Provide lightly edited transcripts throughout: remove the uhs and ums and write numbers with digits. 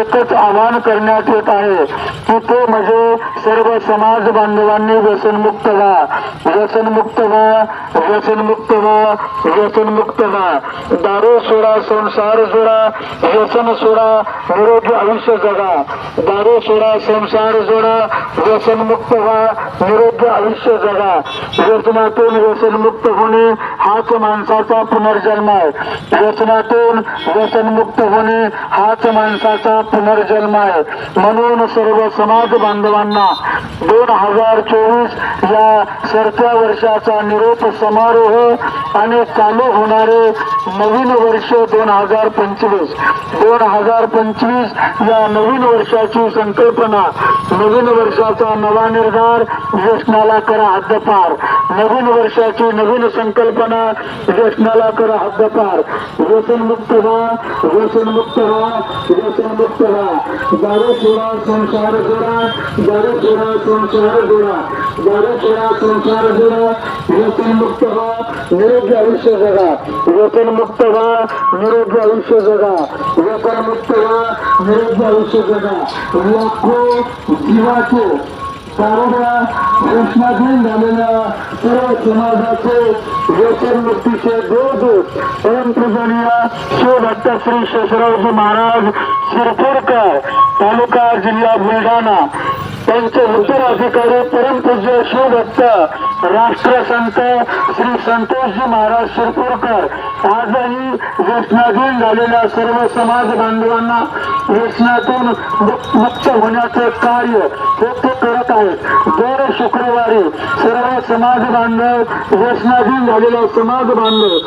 एकच आवाहन करण्यात येत आहे की ते म्हणजे सर्व समाज बांधवांनी व्यसनमुक्त व्हा, व्यसनमुक्त व्हा, व्यसनमुक्त व्हा, व्यसनमुक्त व्हा. दारू सोडा, संसार जोडा, व्यसन सोडा, निरोगी आयुष्य जगा. दारू सोडा, संसार जोडा, व्यसनमुक्त व्हा, निरोगी आयुष्य जगा. व्यसनातून व्यसनमुक्त होणे हाच माणसाचा पुनर्जन्म आहे. व्यसनातून व्यसनमुक्त होणे हाच माणसाचा पुनर्जन्म आहे. म्हणून सर्व समाज बांधवांना 2024 या सरत्या वर्षाचा निरोप समारोह आणि चालू होणारे नवीन वर्ष 2025 या नवीन वर्षाची संकल्पना, नवीन वर्षाचा नवा निर्धार, व्यसनाला करा हद्दपार. नवीन वर्षाची नवीन संकल्पना, व्यसनाला करा हद्दपार. व्यसनमुक्त व्हा, व्यसनमुक्त व्हा, व्यसनमुक्त व्हा. दारू सोडा, संसार जोडा, दारू सोडा, संसार जोडा, दारू सोडा, संसार जोडा. व्यसनमुक्त व्हा, निरोगी आयुष्य जगा. व्यसनमुक्त व्हा, निरोगी आयुष्य जगा. व्यसनमुक्त व्हा, निरोगी आयुष्य जगा. लाखो जीवाचे कारोबा व्यसनाधीन झालेल्या सर्व समाजाचे व्यसनमुक्तीचे दूत परमपूजनीय शिवभक्त श्री शेषरावजी महाराज शिरपूरकर, तालुका जिल्हा बुलढाणा, त्यांचे उत्तराधिकारी परमपूज्य शिवभक्त राष्ट्रसंत श्री संतोषजी महाराज शिरपूरकर आजही व्यसनाधीन झालेल्या सर्व समाज बांधवांना व्यसनातून मुक्त होण्याचे कार्य ते करत आहेत. दर शुक्रवारी सर्व समाज बांधव, व्यसनाधीन झालेला समाज बांधव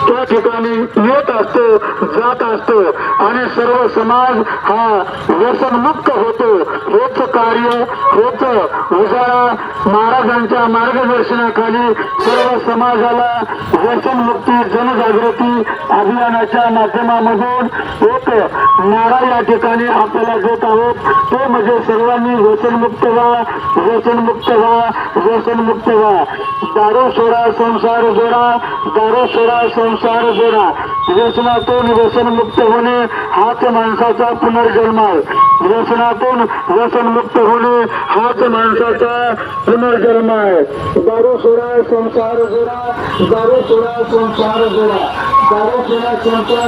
त्या ठिकाणी येत असतो, जात असतो आणि सर्व समाज हा व्यसनमुक्त होतो. हेच कार्य, हेच उजाळा महाराजांच्या मार्गदर्शनाखाली सर्व समाजाला व्यसनमुक्ती जनजागृती अभियानाच्या माध्यमामधून एक नारा या ठिकाणी आपल्याला देत आहोत. ते म्हणजे सर्वांनी व्यसनमुक्त व्हा, व्यसनमुक्त व्हा, व्यसनमुक्त व्हा. दारू सोडा, संसार जोडा, दारू सोडा, संसार जोडा. व्यसनातून व्यसनमुक्त होणे हाच माणसाचा पुनर्जन्म आहे. व्यसनातून व्यसनमुक्त होणे हाच माणसाचा पुनर्जन्म आहे. दारू सोडा, संसार जोडा, दारू सोडा, संसार जोडा, दारू सोडा, संसार